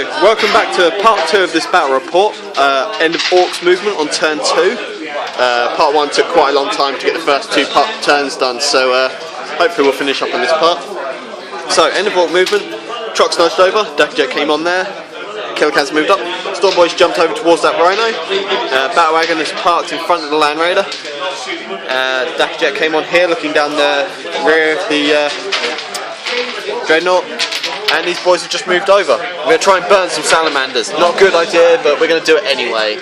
Welcome back to part 2 of this battle report, end of orcs movement on turn 2. Part 1 took quite a long time to get the first 2 turns done, so hopefully we'll finish up on this part. So, end of orc movement, trucks nudged over, Jet came on there, Killer Cans moved up, Storm Boys jumped over towards that Rhino, Battle Wagon is parked in front of the Land Raider, Jet came on here looking down the rear of the Dreadnought. And these boys have just moved over. We're going to try and burn some salamanders. Not a good idea, but we're going to do it anyway.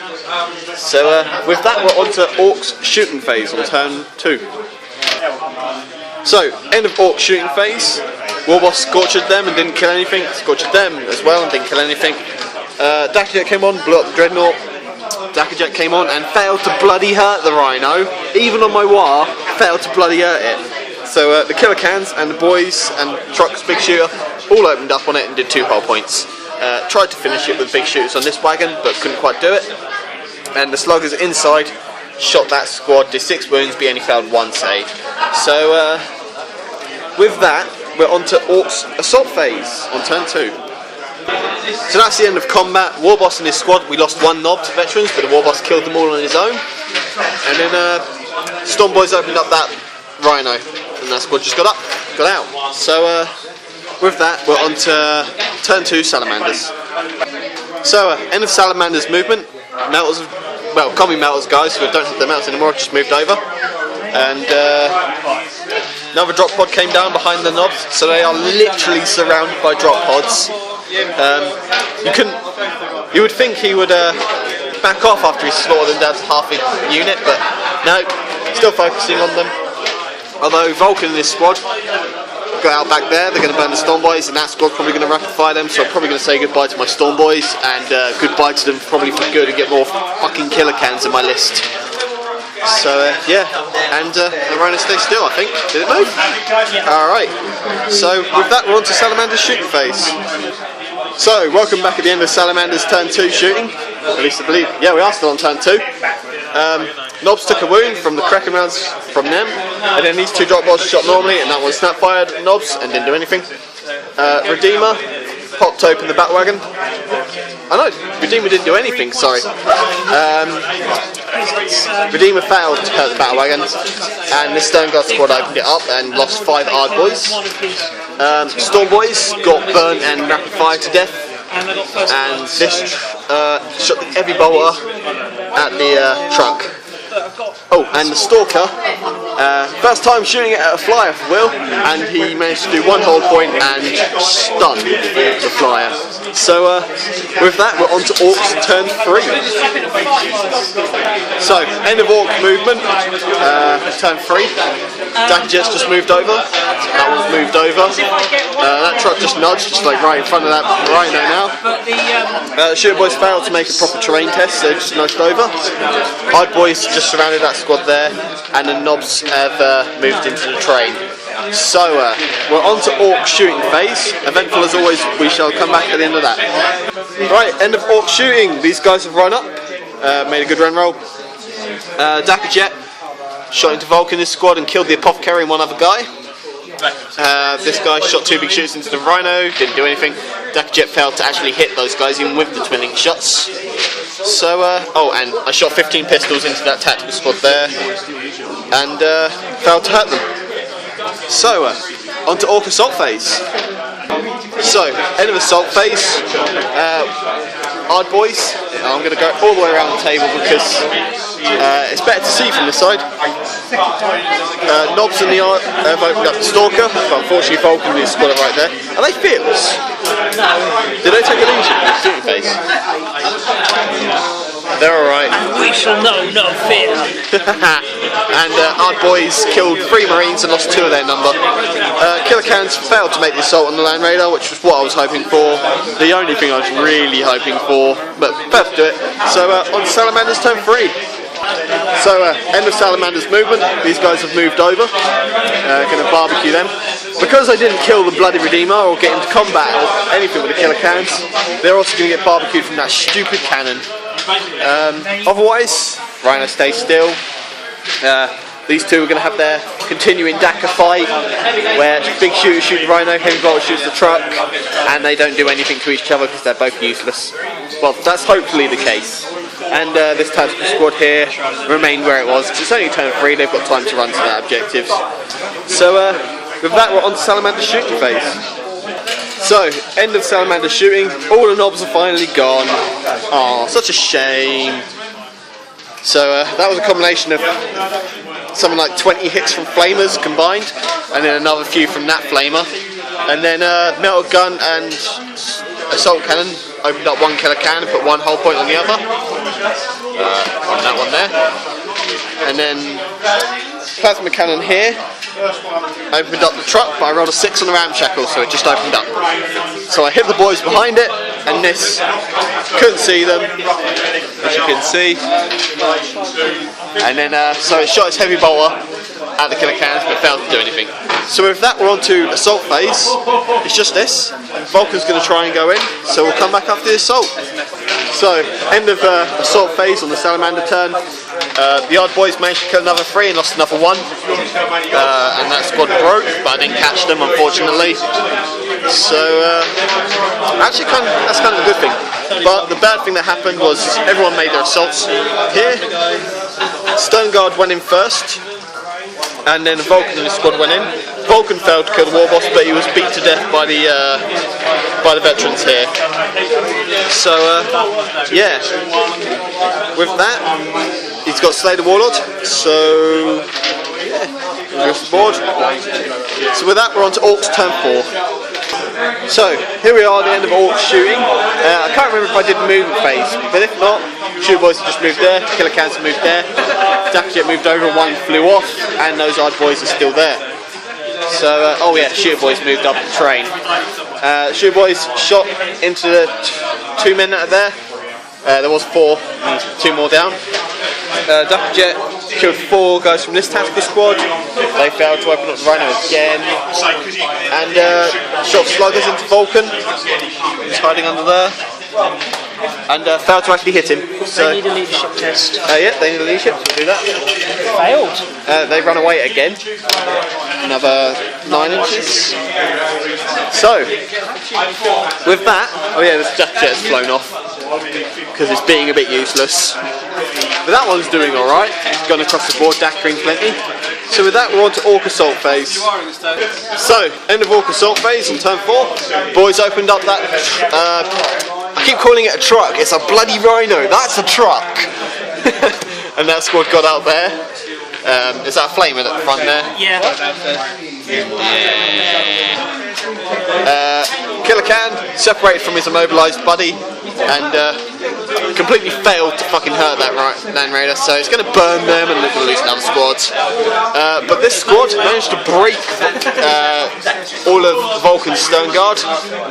So with that, we're on to Orcs shooting phase on turn 2. So, end of Orcs shooting phase. Warboss scorched them and didn't kill anything. Scorched them as well and didn't kill anything. Jet came on, blew up the Dreadnought. Jet came on and failed to bloody hurt the Rhino. Even on my war, failed to bloody hurt it. So the Killer Cans and the boys and Truck's big shooter all opened up on it and did 2 hull points. Tried to finish it with big shooters on this wagon, but couldn't quite do it. And the sluggers inside shot that squad, did 6 wounds, but only failed 1 save. So with that, we're on to Orcs assault phase on turn 2. So that's the end of combat. Warboss and his squad, we lost 1 nob to veterans, but the Warboss killed them all on his own. And then Storm Boys opened up that Rhino, and that squad just got out. So with that, we're on to turn 2 salamanders. So end of salamanders movement. Melters, well, can't be melters guys, who don't have their melts anymore, just moved over. And another drop pod came down behind the knobs, so they are literally surrounded by drop pods. You would think he would back off after he slaughtered them down to half a unit, but no, still focusing on them. Although Vulcan and his squad got out back there, they're going to burn the Storm Boys, and that squad's probably going to rapid fire them, so I'm probably going to say goodbye to my Storm Boys, and goodbye to them probably for good, and get more fucking Killer Cans in my list. So yeah, and the Rhino stays still, I think. Did it move? Alright, so with that we're on to Salamander's shooting phase. So, welcome back at the end of Salamander's turn 2 shooting, at least I believe, yeah we are still on turn 2. Nobs took a wound from the cracking rounds from them, and then these 2 drop balls shot normally, and that one snap fired at Nobs and didn't do anything. Redeemer popped open the bat wagon. I know, Redeemer didn't do anything, sorry. Redeemer failed to hurt the battle wagon, and the Stone Guard squad opened it up and lost 5 Ard boys. Storm Boys got burnt and rapid fire to death, and this shot every bolter at the truck. Oh, and the Stalker, first time shooting it at a flyer for Will, and he managed to do 1 hull point and stun the flyer. So with that we're on to Orcs turn 3. So, end of Orc movement, turn 3. Jet's just moved over, that one's moved over, that truck just nudged, just like right in front of that Rhino now. Shooter Boys failed to make a proper terrain test, so they just nudged over. Ard Boys just surrounded that squad there, and the Nobs have moved into the train. So we're on to Orc shooting phase. Eventful as always, we shall come back at the end of that. Right, end of Orc shooting. These guys have run up, made a good run roll. Jet shot into Vulcan, his squad, and killed the Apothecary and 1 other guy. This guy shot 2 big shooters into the Rhino, didn't do anything. Jet failed to actually hit those guys even with the twin link shots. So, oh, and I shot 15 pistols into that tactical squad there, and failed to hurt them. So, on to Orc assault phase. So, end of assault phase. Ard boys, I'm going to go all the way around the table because it's better to see from this side. Nobs and the Ard have opened up the Stalker, but unfortunately Vulcan is squad right there. Are they fearless? Did they take a leadership in this shooting phase? They're alright. And we shall know no fear. And Ard boys killed 3 Marines and lost 2 of their number. Killer Cans failed to make the assault on the Land Raider, which was what I was hoping for. The only thing I was really hoping for, but failed to do it. So on to Salamander's turn 3. So end of Salamander's movement. These guys have moved over. Going to barbecue them. Because I didn't kill the bloody Redeemer or get into combat or anything with the Killer Cans, they're also going to get barbecued from that stupid cannon. Otherwise, Rhino stays still. these two are going to have their continuing Dakka fight, where big shooter shoots the rhino, heavy bolter shoots the truck, and they don't do anything to each other because they're both useless. Well, that's hopefully the case. And this tactical squad here remained where it was, because it's only turn 3, they've got time to run to their objectives. So with that, we're on to Salamander's shooting phase. So, end of Salamander's shooting, all the knobs are finally gone. Oh, such a shame. So that was a combination of something like 20 hits from flamers combined, and then another few from that flamer. And then metal gun and assault cannon opened up one killer can and put one hull point on the other. On that one there. And then plasma cannon here opened up the truck, but I rolled a 6 on the ramshackle, so it just opened up. So I hit the boys behind it, and this couldn't see them, as you can see. And then so it shot its heavy bolter at the killer cans, but failed to do anything. So with that, we're on to assault phase. It's just this. Vulcan's going to try and go in, so we'll come back after the assault. So, end of assault phase on the salamander turn. The odd boys managed to kill another 3 and lost another 1. And that squad broke, but I didn't catch them, unfortunately. So, actually, that's kind of a good thing. But the bad thing that happened was everyone made their assaults here. Stone Guard went in first, and then Vulcan and his squad went in. Vulcan failed to kill the war boss, but he was beat to death by the veterans here. So yeah, with that, he's got Slay the Warlord. So yeah, goes the board. So with that, we're on to Orcs turn 4. So here we are at the end of Orcs shooting. I can't remember if I did movement phase, but if not, shooter boys have just moved there, killer cans have moved there, Dakka jet moved over, 1 flew off, and those odd boys are still there. So oh yeah, shooter boys moved up the train. Shooter boys shot into the 2 men that are there. There was 4, and 2 more down. Dakka jet killed 4 guys from this tactical squad. They failed to open up the rhino again, and shot sluggers into Vulcan. He's hiding under there, and failed to actually hit him. So they need a leadership test. Yeah, they need a leadership, so we'll do that. Failed. They run away again. Another 9 inches. So, with that, oh yeah, this Dakka jet's flown off because it's being a bit useless. But that one's doing alright. It's gone across the board, Dakka plenty. So with that, we're on to Orc Assault phase. So, end of Orc Assault phase on turn 4. Boys opened up that, I keep calling it a truck, it's a bloody rhino, that's a truck! And that squad got out there. Is that a flamer at the front there? Yeah. Killer Can separated from his immobilised buddy and completely failed to fucking hurt that Land Raider, so it's going to burn them and they're going to lose another squad. But this squad managed to break all of Vulcan's Stone Guard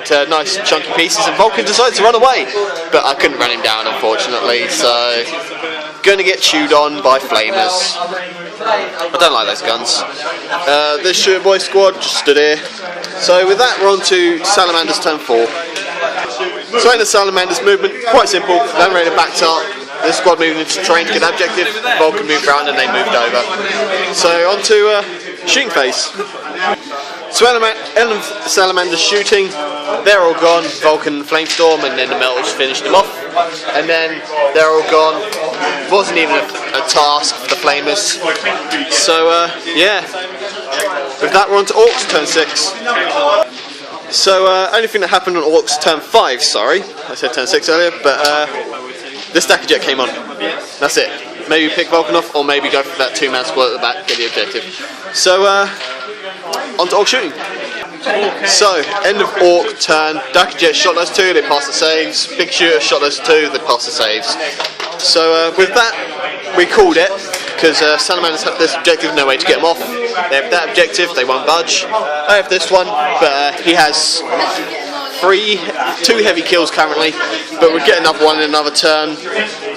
into nice chunky pieces, and Vulcan decided to run away, but I couldn't run him down unfortunately, so going to get chewed on by flamers. I don't like those guns. This shooter boy squad just stood here. So with that, we're on to Salamander's turn 4. So in the Salamander's movement, quite simple. Land Raider backed up. This squad moved into train to get an objective. Vulcan moved around and they moved over. So on to shooting phase. So end of Salamander's shooting, they're all gone. Vulcan Flamestorm, and then the metals finished them off. And then they're all gone. It wasn't even a task for the flamers. So yeah. With that, we're on to Orcs turn 6. So only thing that happened on Orcs turn 5, sorry. I said turn 6 earlier, but this Dakka jet came on. That's it. Maybe pick Vulcan off, or maybe go for that 2-man squad at the back, get the objective. So on to Orc shooting. So, end of Orc turn, Dakka jet shot those 2, they passed the saves. Big shooter shot those 2, they passed the saves. So with that, we called it, because Salamanders have this objective, no way to get them off. They have that objective, they won't budge. I have this one, but he has 2 heavy kills currently, but we'll get another one in another turn.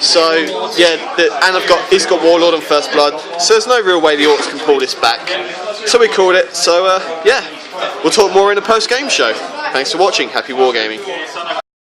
So yeah, and he's got Warlord and First Blood, so there's no real way the Orcs can pull this back. So we called it. So yeah, we'll talk more in a post-game show. Thanks for watching. Happy wargaming.